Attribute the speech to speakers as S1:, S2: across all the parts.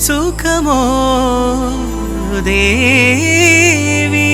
S1: സുഖമോ ദേവി.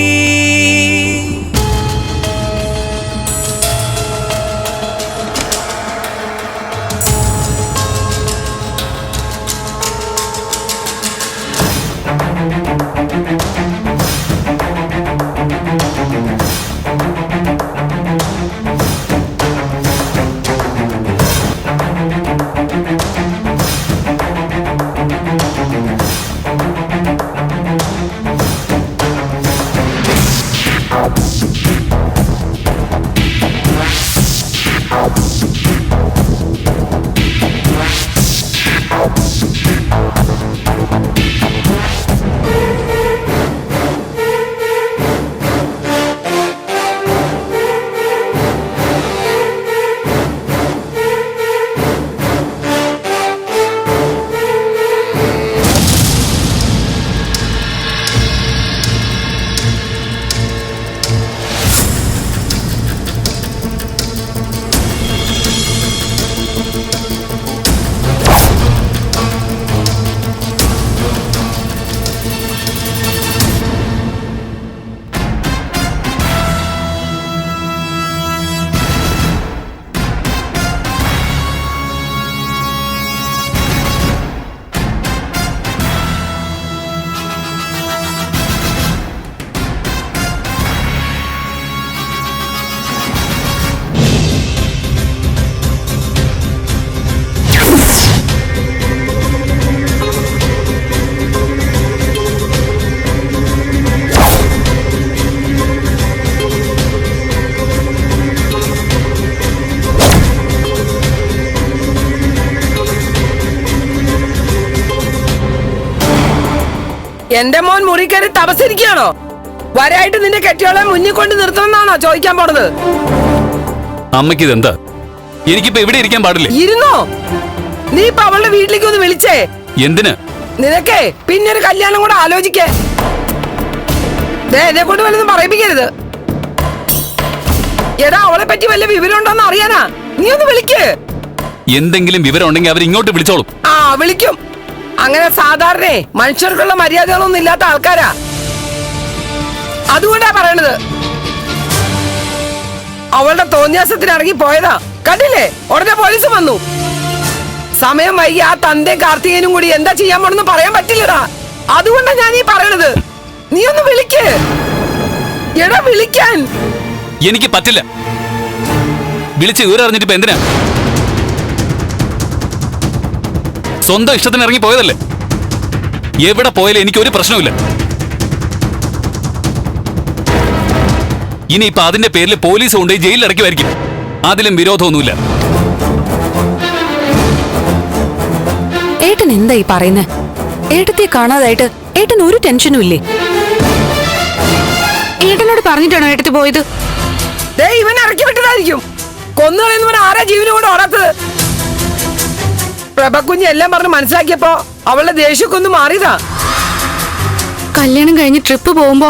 S2: എന്റെ മോൻ മുറി കയറി തപസ്സിരിക്കുകയാണോ? വരായിട്ട് നിന്റെ കെട്ടിയോളെ മുന്നിൽ കൊണ്ട് നിർത്തണമെന്നാണോ ചോദിക്കാൻ പോണത്?
S3: അമ്മയ്ക്ക് ഇതെന്താ? എനിക്കിപ്പോ എവിടെ ഇരിക്കാൻ പാടില്ലേ?
S2: ഇരുന്നോ? നീ ഇപ്പൊ അവളുടെ വീട്ടിലേക്ക് ഒന്ന് വിളിച്ചേ.
S3: എന്തിന്?
S2: നിനക്കേ പിന്നെ ഒരു കല്യാണം കൂടെ ആലോചിക്കേ. എന്നെ കൊണ്ട് വല്ലതും പറയിപ്പിക്കരുത്. എടാ, അവളെ പറ്റി വല്ല വിവരം ഉണ്ടോന്ന് അറിയാനാ. നീ ഒന്ന് വിളിക്ക്.
S3: എന്തെങ്കിലും വിവരം ഉണ്ടെങ്കിൽ അവർ ഇങ്ങോട്ട് വിളിച്ചോളും.
S2: ആ, വിളിക്കും. അങ്ങനെ സാധാരണ മനുഷ്യർക്കുള്ള മര്യാദകളൊന്നും ഇല്ലാത്ത ആൾക്കാരാ. അതുകൊണ്ടാ പറയണത്. അവളുടെ തോന്നിയാസത്തിന് ഇറങ്ങി പോയതാ. കണ്ടില്ലേ, ഉടനെ പോലീസ് വന്നു. സമയം വൈകി ആ തന്തയും കാർത്തികനും കൂടി എന്താ ചെയ്യാൻ പോണെന്ന് പറയാൻ പറ്റില്ലടാ. അതുകൊണ്ടാ ഞാൻ ഈ പറയണത്. നീ ഒന്ന് വിളിക്ക്. എടാ, വിളിക്കാൻ.
S3: എനിക്ക് പറ്റില്ല. വിളിച്ച് വിവരറിഞ്ഞിട്ട് ഇപ്പൊ എന്തിനാ? സ്വന്തം ഇഷ്ടത്തിന് ഇറങ്ങി പോയതല്ലേ. എവിടെ പോയാലും എനിക്ക് ഒരു പ്രശ്നവുമില്ല. ഇനിയിപ്പൊ അതിന്റെ പേരിൽ പോലീസ് കൊണ്ടുപോയി ജയിലിൽ അടയ്ക്കുമായിരിക്കും. അതിലും വിരോധമൊന്നുമില്ല.
S4: ഏട്ടൻ എന്താ ഈ പറയുന്നേ? ഏട്ടത്തെ കാണാതായിട്ട് ഏട്ടൻ ഒരു ടെൻഷനും ഇല്ലേ? ഏട്ടനോട് പറഞ്ഞിട്ടാണോ ഏട്ടത്തി പോയത്?
S2: ഇവൻ ഇറക്കി വിട്ടതായിരിക്കും. കൊന്നുകളെന്ന് ആരാ ജീവനോട് ഓടാത്തത്? പ്രഭക്കുഞ്ഞ് എല്ലാം പറഞ്ഞ് മനസ്സിലാക്കിയപ്പോ അവളുടെ ദേഷ്യമൊക്കെ ഒന്ന് മാറിയതാ.
S4: കല്യാണം കഴിഞ്ഞ് ട്രിപ്പ് പോകുമ്പോ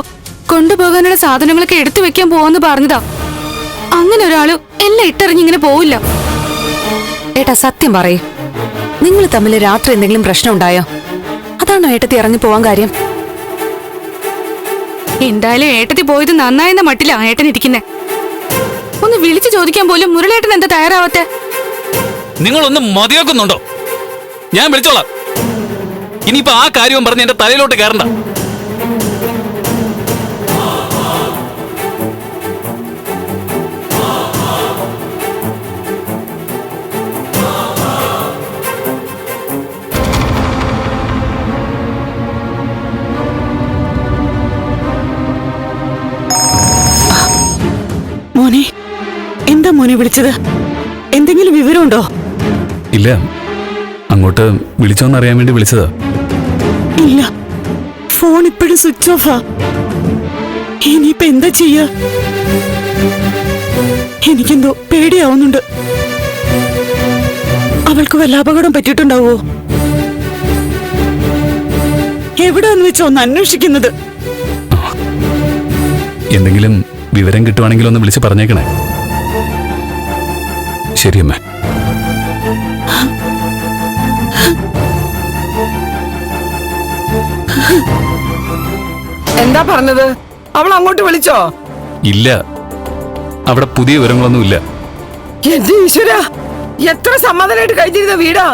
S4: കൊണ്ടുപോകാനുള്ള സാധനങ്ങളൊക്കെ എടുത്തു വെക്കാൻ പോവാന്ന് പറഞ്ഞതാ. അങ്ങനെ ഒരാള് എല്ലാം ഇട്ടെറിഞ്ഞ് ഇങ്ങനെ പോവില്ല. ഏട്ടാ, സത്യം പറയൂ. നിങ്ങൾ തമ്മിൽ രാത്രി എന്തെങ്കിലും പ്രശ്നം ഉണ്ടായോ? അതാണോ ഏട്ടത്തി ഇറങ്ങി പോവാൻ കാര്യം? എന്തായാലും ഏട്ടത്തി പോയത് നന്നായെന്ന മട്ടിലാ ഏട്ടൻ ഇരിക്കുന്നേ. ഒന്ന് വിളിച്ചു ചോദിക്കാൻ പോലും മുരളേട്ടൻ എന്താ തയ്യാറാവത്തെ?
S3: നിങ്ങളൊന്ന് മതിയാക്കുന്നുണ്ടോ? ഞാൻ വിളിച്ചോളാം. ഇനിയിപ്പോ ആ കാര്യവും പറഞ്ഞ് എന്റെ തലയിലോട്ട് കയറണ്ട.
S5: മോനെ, എന്താ മോനെ വിളിച്ചത്? എന്തെങ്കിലും വിവരമുണ്ടോ?
S3: ഇല്ല, അങ്ങോട്ട് വിളിച്ചോന്നറിയാൻ വേണ്ടി വിളിച്ചതാ.
S5: ഇല്ല, ഫോൺ ഇപ്പോഴും സ്വിച്ച് ഓഫാ. ഇനിയിപ്പോ എന്താ ചെയ്യാ? എനിക്കെന്തോ പേടിയാവുന്നുണ്ട്. അവൾക്ക് വല്ല അപകടം പറ്റിയിട്ടുണ്ടാവോ? എവിടാന്ന് വെച്ചാ ഒന്ന് അന്വേഷിക്കുന്നത്.
S3: എന്തെങ്കിലും വിവരം കിട്ടുവാണെങ്കിൽ ഒന്ന് വിളിച്ച് പറഞ്ഞേക്കണേ.
S2: എന്താ പറഞ്ഞത്? അവൾ അങ്ങോട്ട് വിളിച്ചോ?
S3: ഇല്ല, അവിടെ പുതിയ വിവരങ്ങളൊന്നുമില്ല.
S2: എന്റെ ഈശ്വര, എത്ര സമാധാനമായിട്ട് കഴിഞ്ഞിരുന്ന വീടാ.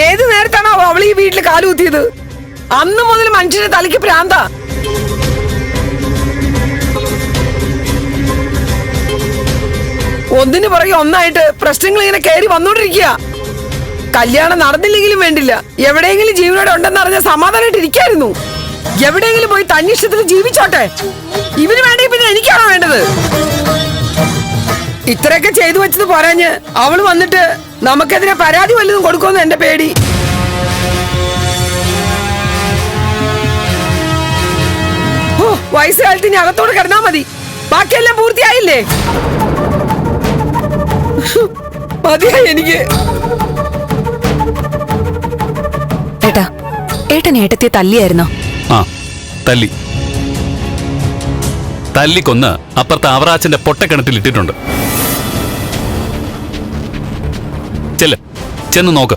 S2: ഏത് നേരത്താണോ അവൾ ഈ വീട്ടിൽ കാലുകുത്തിയത്? അന്ന് മുതൽ മനുഷ്യന്റെ തലയ്ക്ക് ഭ്രാന്ത. ഒന്നിനു പുറകെ ഒന്നായിട്ട് പ്രശ്നങ്ങൾ ഇങ്ങനെ കയറി വന്നോണ്ടിരിക്കുക. കല്യാണം നടന്നില്ലെങ്കിലും വേണ്ടില്ല, എവിടെയെങ്കിലും ജീവനോടെ ഉണ്ടെന്ന് അറിഞ്ഞ സമാധാനമായിട്ട് ഇരിക്കായിരുന്നു. എവിടെയെങ്കിലും പോയി തന്നിഷ്ടത്തിൽ ജീവിച്ചോട്ടെ. ഇവന് വേണ്ടി പിന്നെ എനിക്കാണോ വേണ്ടത്? ഇത്രയൊക്കെ ചെയ്തു വെച്ചത് പോരാഞ്ഞ് അവള് വന്നിട്ട് നമുക്കെതിരെ പരാതി വല്ലതും കൊടുക്കുമെന്ന് എന്റെ പേടി. ഓ, വയസ്സുകാലത്ത് ഇനി അകത്തോട് കിടന്നാ മതി. ബാക്കിയെല്ലാം പൂർത്തിയായില്ലേ? മതിയായി എനിക്ക്.
S4: ഏട്ടാ, ഏട്ടൻ ഏട്ടത്തെ തല്ലിയായിരുന്നോ?
S3: ആ, തല്ലിക്കൊന്ന് അപ്പുറത്തെ അവറാച്ചന്റെ പൊട്ടക്കിണറ്റിൽ ഇട്ടിട്ടുണ്ട്. ചെന്ന് നോക്ക്.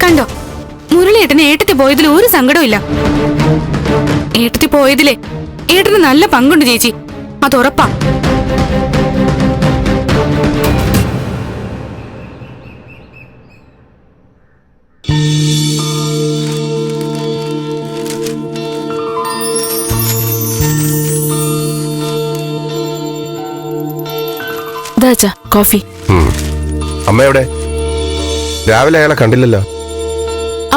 S4: കണ്ടോ, മുരളിയേട്ടന് ഏട്ടത്തി പോയതിൽ ഒരു സങ്കടമില്ല. ഏട്ടത്തി പോയതിലെ ഏട്ടന് നല്ല പങ്കുണ്ട് ചേച്ചി, അതുറപ്പാ. കോഫി.
S6: അമ്മ എവിടെ? രാവിലെ അയാളെ കണ്ടില്ലല്ലോ.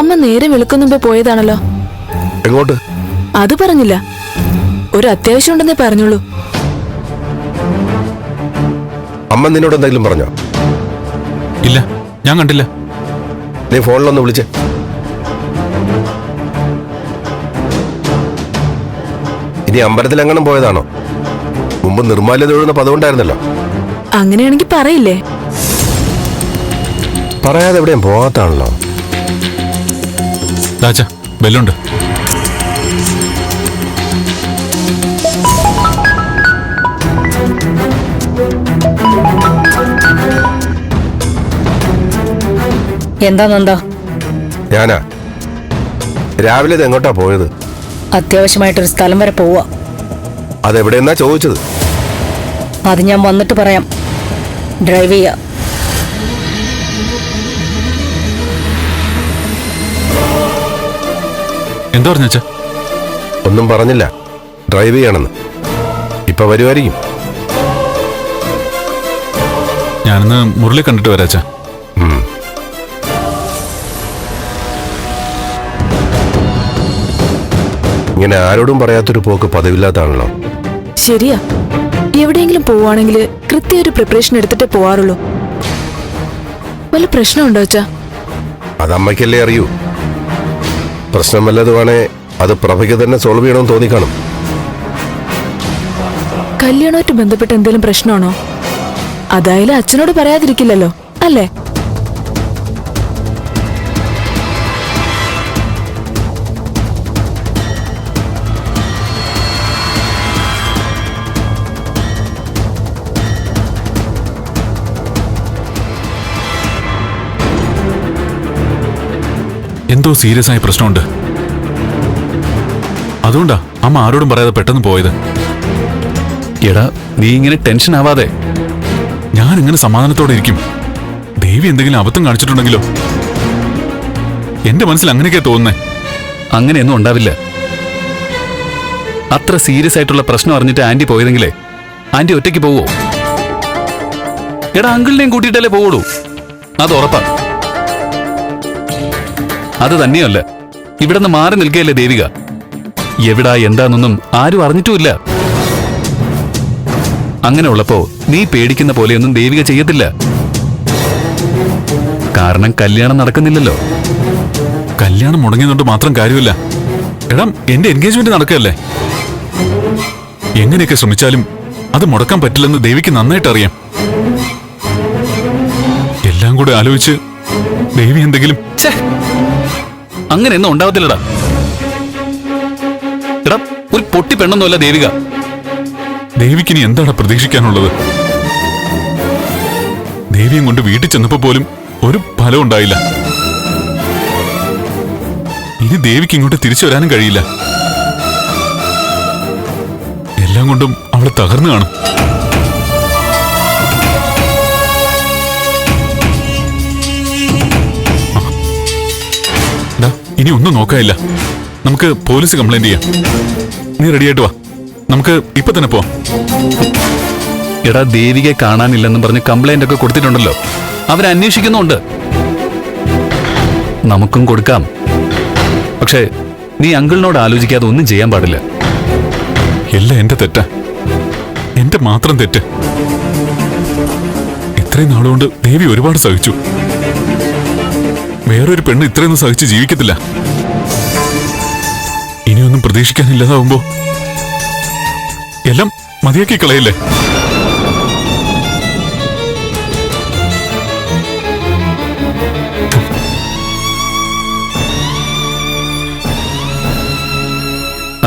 S7: അമ്മ നേരെ വെളുക്കും മുമ്പേ പോയതാണല്ലോ.
S6: എങ്ങോട്ട്?
S7: അത് പറഞ്ഞില്ല, ഒരു അത്യാവശ്യം ഉണ്ടെന്നേ പറഞ്ഞുള്ളൂ.
S6: അമ്മ നിന്നോട് എന്തെങ്കിലും പറഞ്ഞോ?
S3: ഇല്ല, ഞാൻ കണ്ടില്ല.
S6: നീ ഫോണിലൊന്ന് വിളിച്ചേ. ഇനി അമ്പലത്തിലെങ്ങാനും പോയതാണോ? മുമ്പ് നിർമ്മാല്യത ഒഴുകുന്ന പദവുണ്ടായിരുന്നല്ലോ.
S7: അങ്ങനെയാണെങ്കിൽ പറയില്ലേ?
S6: പറയാതെ എവിടെയും പോകാത്താണല്ലോ.
S3: ബെല്ലുണ്ട്.
S8: എന്താ നന്ദ?
S6: ഞാനാ. രാവിലെ ഇത് എങ്ങോട്ടാ പോയത്?
S8: അത്യാവശ്യമായിട്ടൊരു സ്ഥലം വരെ പോവാ.
S6: അതെവിടെയെന്നാ ചോദിച്ചത്?
S8: അത് ഞാൻ വന്നിട്ട് പറയാം. ഡ്രൈവ് ചെയ്യാ.
S3: എന്താ പറഞ്ഞ?
S6: ഒന്നും പറഞ്ഞില്ല, ഡ്രൈവ് ചെയ്യണമെന്ന്. ഇപ്പൊ വരുമായിരിക്കും.
S3: ഞാനിന്ന് മുരളി കണ്ടിട്ട് വരാച്ച.
S6: ഇങ്ങനെ ആരോടും പറയാത്തൊരു പോക്ക് പതിവില്ലാത്താണല്ലോ.
S7: ശരിയാ, എവിടെയെങ്കിലും പോവാണെങ്കിൽ കൃത്യ ഒരു പ്രിപ്പറേഷൻ എടുത്തിട്ടേ പോവാറുള്ളൂ. വല്ല പ്രശ്നമുണ്ടോ അച്ഛാ?
S6: അത് അമ്മയ്ക്കല്ലേ അറിയൂ. പ്രശ്നം വല്ലതുമാണേ അത് പ്രഭയ്ക്ക് തന്നെ സോൾവ് ചെയ്യണമെന്ന് തോന്നിക്കാണും.
S7: കല്യാണമായിട്ട് ബന്ധപ്പെട്ട് എന്തെങ്കിലും പ്രശ്നമാണോ? അതായാലും അച്ഛനോട് പറയാതിരിക്കില്ലല്ലോ, അല്ലേ?
S3: എന്തോ സീരിയസ് ആയ പ്രശ്നമുണ്ട്. അതുകൊണ്ടാ അമ്മ ആരോടും പറയാതെ പെട്ടെന്ന് പോയത്. എടാ, നീ ഇങ്ങനെ ടെൻഷൻ ആവാതെ. ഞാൻ ഇങ്ങനെ സമാധാനത്തോടെ ഇരിക്കും. ദേവി എന്തെങ്കിലും അബദ്ധം കാണിച്ചിട്ടുണ്ടെങ്കിലോ? എന്റെ മനസ്സിൽ അങ്ങനെയൊക്കെ തോന്നുന്നേ. അങ്ങനെയൊന്നും ഉണ്ടാവില്ല. അത്ര സീരിയസ് ആയിട്ടുള്ള പ്രശ്നം അറിഞ്ഞിട്ട് ആന്റി പോയതെങ്കിലേ ആന്റി ഒറ്റയ്ക്ക് പോവോ? എടാ, അങ്കിളിനെയും കൂട്ടിയിട്ടല്ലേ പോവുള്ളൂ. അത് ഉറപ്പാ. അത് തന്നെയല്ല, ഇവിടെ നിന്ന് മാറി നിൽക്കുകയല്ലേ ദേവിക. എവിടാ എന്താന്നൊന്നും ആരും അറിഞ്ഞിട്ടുമില്ല. അങ്ങനെ ഉള്ളപ്പോ നീ പേടിക്കുന്ന പോലെയൊന്നും ദേവിക ചെയ്യത്തില്ല. കാരണം കല്യാണം നടക്കുന്നില്ലല്ലോ. കല്യാണം മുടങ്ങിയതുകൊണ്ട് മാത്രം കാര്യമില്ല. എടാ, എന്റെ എൻഗേജ്മെന്റ് നടക്കുകയല്ലേ. എങ്ങനെയൊക്കെ ശ്രമിച്ചാലും അത് മുടക്കാൻ പറ്റില്ലെന്ന് ദേവിക്ക് നന്നായിട്ട് അറിയാം. എല്ലാം കൂടെ ആലോചിച്ച് ദേവി എന്തെങ്കിലും അങ്ങനെയൊന്നും ഉണ്ടാവത്തില്ലടാ. എടാ, ഒരു പൊട്ടി പെണ്ണൊന്നുമല്ല ദേവിക. ദേവിക്കിനി എന്താണ് പ്രതീക്ഷിക്കാനുള്ളത്? ദേവിയും കൊണ്ട് വീട്ടിൽ ചെന്നപ്പോ പോലും ഒരു ഫലം ഉണ്ടായില്ല. ഇനി ദേവിക്ക് ഇങ്ങോട്ട് തിരിച്ചു വരാനും കഴിയില്ല. എല്ലാം കൊണ്ടും അവളെ തകർന്നു കാണും. ഇനി ഒന്നും നോക്കാനില്ല. നമുക്ക് പോലീസ് കംപ്ലൈന്റ് ചെയ്യാം. നീ റെഡിയായിട്ട് വാ, നമുക്ക് ഇപ്പൊ തന്നെ പോവാം.
S9: എടാ, ദേവികയെ കാണാനില്ലെന്നും പറഞ്ഞ് കംപ്ലൈന്റ് ഒക്കെ കൊടുത്തിട്ടുണ്ടല്ലോ. അവരന്വേഷിക്കുന്നുണ്ട്. നമുക്കും കൊടുക്കാം. പക്ഷേ നീ അങ്കിളിനോട് ആലോചിക്കാതെ ഒന്നും ചെയ്യാൻ പാടില്ല.
S3: എല്ലാം എന്റെ തെറ്റാ, എന്റെ മാത്രം തെറ്റ്. ഇത്രയും നാളുകൊണ്ട് ദേവി ഒരുപാട് സഹിച്ചു. വേറൊരു പെണ്ണ് ഇത്രയൊന്നും സഹിച്ച് ജീവിക്കത്തില്ല. ഇനിയൊന്നും പ്രതീക്ഷിക്കാനില്ലാതാവുമ്പോ എല്ലാം മതിയാക്കി കളയില്ലേ?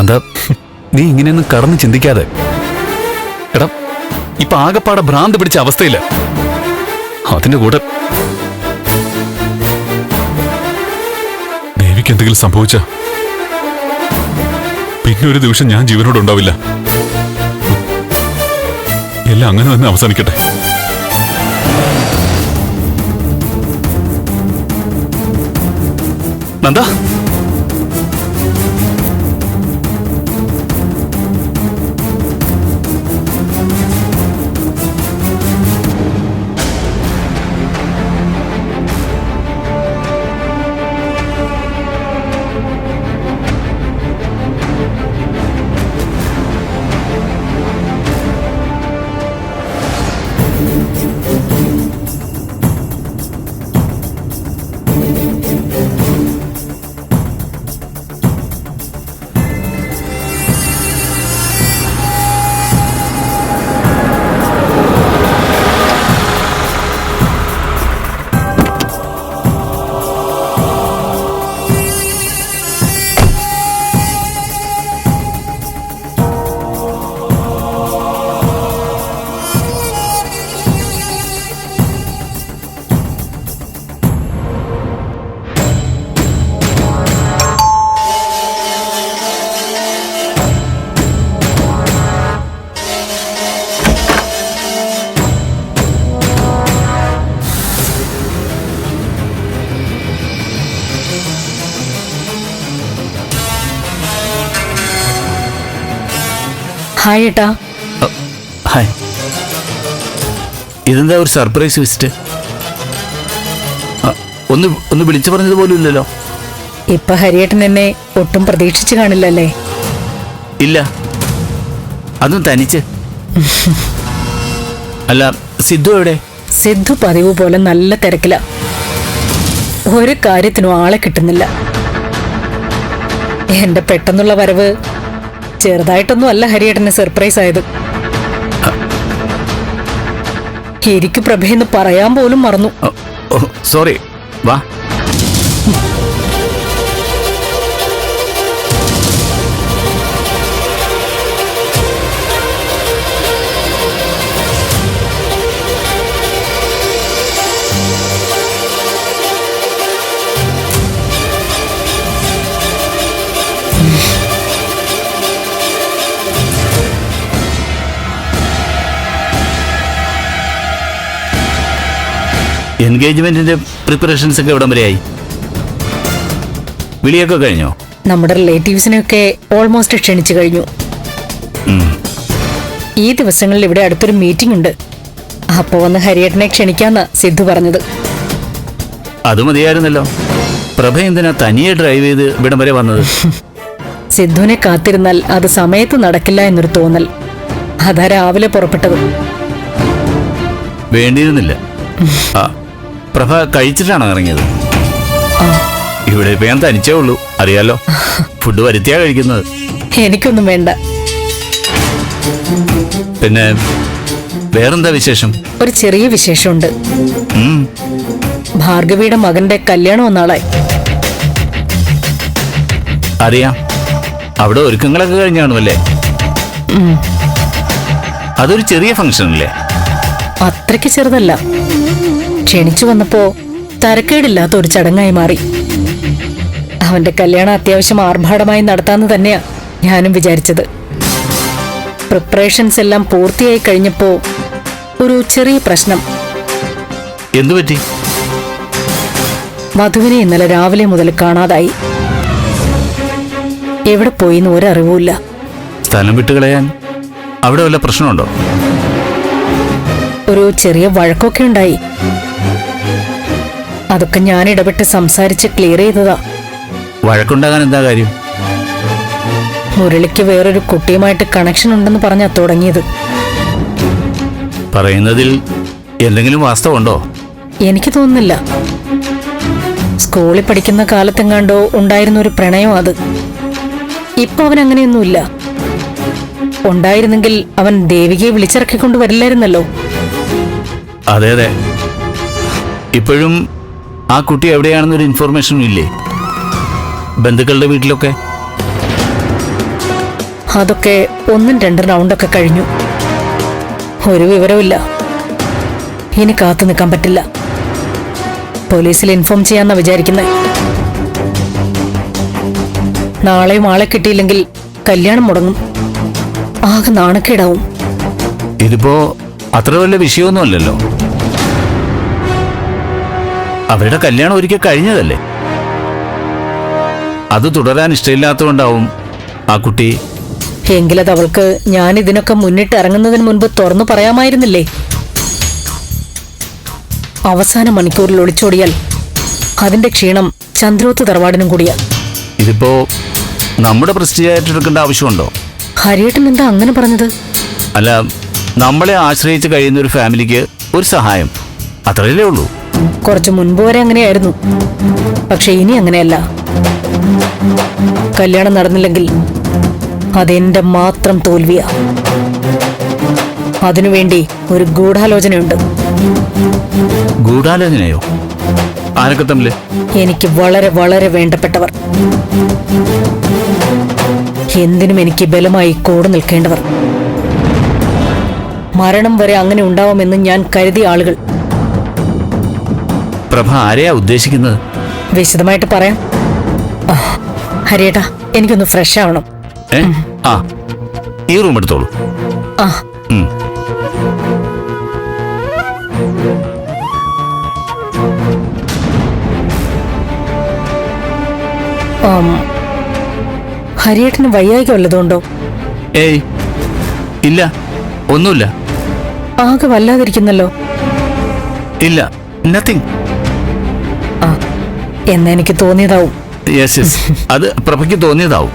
S9: എന്താ നീ ഇങ്ങനെയൊന്നും കടന്ന് ചിന്തിക്കാതെ. എടാ, ഇപ്പൊ ആകപ്പാടെ ഭ്രാന്ത് പിടിച്ച അവസ്ഥയില്ല. അതിന്റെ കൂടെ
S3: ദേവിക്ക് എന്തെങ്കിലും സംഭവിച്ച പിന്നെ ഒരു ദിവസം ഞാൻ ജീവനോടുണ്ടാവില്ല. എല്ലാം അങ്ങനെ തന്നെ അവസാനിക്കട്ടെ.
S9: നന്ദ,
S8: ഹായ് ഏട്ടാ.
S9: ഹായ്. ഇതെന്താ ഒരു സർപ്രൈസ് വിസിറ്റ്? ഒന്ന് വിളിച്ചു പറഞ്ഞത് പോലും ഇല്ലല്ലോ.
S8: ഇപ്പൊ ഹരിയേട്ടൻ എന്നെ ഒട്ടും പ്രതീക്ഷിച്ചു കാണില്ലല്ലേ?
S9: ഇല്ല, അതും തനിച്ച്. അല്ല, സിദ്ധു എവിടെ?
S8: സിദ്ധു പതിവ് പോലെ നല്ല തിരക്കില. ഒരു കാര്യത്തിനും ആളെ കിട്ടുന്നില്ല. എന്റെ പെട്ടെന്നുള്ള വരവ് ചെറുതായിട്ടൊന്നും അല്ല ഹരിയേട്ടന് സർപ്രൈസ് ആയത്. എനിക്ക് പ്രഭയെന്ന് പറയാൻ പോലും മറന്നു.
S9: സോറി. വാ. എൻഗേജ്മെന്റിന്റെ പ്രിപ്പറേഷൻസ് ഒക്കെ എവിടം വരെയായി? വിളിയൊക്കെ കഴിഞ്ഞോ?
S8: നമ്മുടെ റിലേറ്റീവ്സിനെയൊക്കെ ഓൾമോസ്റ്റ് ക്ഷണിച്ചു കഴിഞ്ഞു. ഈ ദിവസങ്ങളിൽ ഇവിടെ അടുത്തൊരു മീറ്റിംഗ് ഉണ്ട്. അപ്പൊ വന്ന് ഹരിയേട്ടനെ ക്ഷണിക്കാന്നാ സിദ്ധു പറഞ്ഞത്.
S9: അത് മതിയായിരുന്നല്ലോ. പ്രഭ എന്തിനാ തനിയെ ഡ്രൈവ് ചെയ്ത് ഇവിടം വരെ വന്നത്?
S8: സിദ്ധുവിനെ കാത്തിരുന്നാൽ അത് സമയത്ത് നടക്കില്ല എന്നൊരു തോന്നൽ. അതാ രാവിലെ പുറപ്പെട്ടത്.
S9: വേണ്ടിയിരുന്നില്ല. പ്രഭ കഴിച്ചിട്ടാണോ ഇറങ്ങിയത്? ഇവിടെ ഇപ്പൊ ഞാൻ തനിച്ചേ ഉള്ളൂ, അറിയാലോ. ഫുഡ് വരുത്തിയാ കഴിക്കുന്നത്.
S8: എനിക്കൊന്നും വേണ്ട.
S9: പിന്നെ വേറെന്താ വിശേഷം?
S8: ഒരു ചെറിയ വിശേഷമുണ്ട്. ഭാർഗവിയുടെ മകന്റെ കല്യാണം ഒന്നാളായി.
S9: അറിയാം. അവിടെ ഒരുക്കങ്ങളൊക്കെ കഴിഞ്ഞാണല്ലേ? അതൊരു ചെറിയ ഫംഗ്ഷൻ അല്ലേ?
S8: അത്രയ്ക്ക് ചെറുതല്ല. ക്ഷണിച്ചു വന്നപ്പോ തരക്കേടില്ലാത്ത ഒരു ചടങ്ങായി മാറി. അവന്റെ കല്യാണം അത്യാവശ്യം ആർഭാടമായി നടത്താന്ന് തന്നെയാ ഞാനും വിചാരിച്ചത്. പ്രിപ്പറേഷൻസ് എല്ലാം പൂർത്തിയായി കഴിഞ്ഞപ്പോ ഒരു ചെറിയ പ്രശ്നം.
S9: എന്തുപറ്റി?
S8: വധുവിനെ ഇന്നലെ രാവിലെ മുതൽ കാണാതായി. എവിടെ പോയിന്ന് ഒരറിവുമില്ല.
S9: സ്ഥലം വിട്ടുകളയാൻ അവിടെ വല്ല പ്രശ്നമുണ്ടോ?
S8: ഒരു ചെറിയ വഴക്കൊക്കെ ഉണ്ടായി. അതൊക്കെ ഞാൻ ഇടപെട്ട് സംസാരിച്ച് ക്ലിയർ ചെയ്തതാ.
S9: വഴക്കുണ്ടാകാൻ എന്താ കാര്യം?
S8: മുരളിക്ക് വേറൊരു കുട്ടിയുമായിട്ട് കണക്ഷൻ ഉണ്ടെന്ന് പറഞ്ഞാ തുടങ്ങിയത്.
S9: പറയുന്നതിൽ എന്തെങ്കിലും വാസ്തവമുണ്ടോ?
S8: എനിക്ക് തോന്നുന്നില്ല. സ്കൂളിൽ പഠിക്കുന്ന കാലത്തെങ്ങാണ്ടോ ഉണ്ടായിരുന്ന ഒരു പ്രണയം അത്. ഇപ്പൊ അവൻ അങ്ങനെയൊന്നുമില്ല. ഉണ്ടായിരുന്നെങ്കിൽ അവൻ ദേവികയെ വിളിച്ചിറക്കിക്കൊണ്ട് വരില്ലായിരുന്നല്ലോ.
S9: അതെ അതെ. ഇപ്പോഴും ആ കുട്ടി എവിടെയാണെന്നൊരു ഇൻഫോർമേഷനും ഇല്ലേ? ബന്ധുക്കളുടെ വീട്ടിലൊക്കെ?
S8: അതൊക്കെ 1-2 റൗണ്ടൊക്കെ കഴിഞ്ഞു. ഒരു വിവരവുമില്ല. ഇനി കാത്തു നിൽക്കാൻ പറ്റില്ല. പോലീസിൽ ഇൻഫോം ചെയ്യാന്നാ വിചാരിക്കുന്നത്. നാളെയും ആളെ കിട്ടിയില്ലെങ്കിൽ കല്യാണം മുടങ്ങും. ആകെ നാണക്കേടാവും.
S9: ഇതിപ്പോ അത്ര വല്ല വിഷയമൊന്നുമല്ലല്ലോ. അവരുടെ കല്യാണം ഒരിക്കൽ കഴിഞ്ഞതല്ലേ? അത് തുടരാൻ ഇഷ്ടമില്ലാത്തതുകൊണ്ടാവും ആ കുട്ടി.
S8: എങ്കിലത് അവൾക്ക് ഞാൻ ഇതിനൊക്കെ മുന്നിട്ട് ഇറങ്ങുന്നതിന് മുൻപ് തുറന്നു പറയാമായിരുന്നില്ലേ? അവസാന മണിക്കൂറിൽ ഒളിച്ചോടിയാൽ അതിന്റെ ക്ഷീണം ചന്ദ്രോത്ത് തറവാടിനും കൂടിയാ.
S9: ഇതിപ്പോ നമ്മുടെ പ്രസ്റ്റീജായിട്ട് എടുക്കേണ്ട ആവശ്യമുണ്ടോ?
S8: ഹരിയേട്ടൻ എന്താ അങ്ങനെ പറഞ്ഞത്?
S9: അല്ല, നമ്മളെ ആശ്രയിച്ച് കഴിയുന്ന ഒരു ഫാമിലിക്ക് ഒരു സഹായം, അത്രയല്ലേ ഉള്ളൂ.
S8: കുറച്ചു മുൻപ് വരെ അങ്ങനെയായിരുന്നു. പക്ഷെ ഇനി അങ്ങനെയല്ല. കല്യാണം നടന്നില്ലെങ്കിൽ അതെന്റെ മാത്രം തോൽവിയാ. അതിനുവേണ്ടി ഒരു ഗൂഢാലോചനയുണ്ട്.
S9: ഗൂഢാലോചനയോ? ആരൊക്കെ തമ്മില്?
S8: എനിക്ക് വളരെ വളരെ വേണ്ടപ്പെട്ടവർ. എന്തിനും എനിക്ക് ബലമായി കൂടെ നിൽക്കേണ്ടവർ. മരണം വരെ അങ്ങനെ ഉണ്ടാവുമെന്ന് ഞാൻ കരുതിയ ആളുകൾ.
S9: പ്രഭ ആരെയാ ഉദ്ദേശിക്കുന്നത്?
S8: വിശദമായിട്ട് പറയാം. ഹരിയേട്ടാ, എനിക്കൊന്ന് ഫ്രഷ് ആവണം.
S9: ആ, ഈ റൂം എടുത്തോളൂ.
S8: ആ, ഹരിയേട്ടന് വയ്യായ്ക വല്ലതുണ്ടോ?
S9: ഏയ് ഇല്ല, ഒന്നുമില്ല.
S8: ആകെ വല്ലാതിരിക്കുന്നല്ലോ.
S9: ഇല്ല, നത്തിങ്.
S8: ആ, എന്നാ എനിക്ക് തോന്നിയതാവും.
S9: യെസ് യെസ്, അത് പ്രഭയ്ക്ക് തോന്നിയതാവും.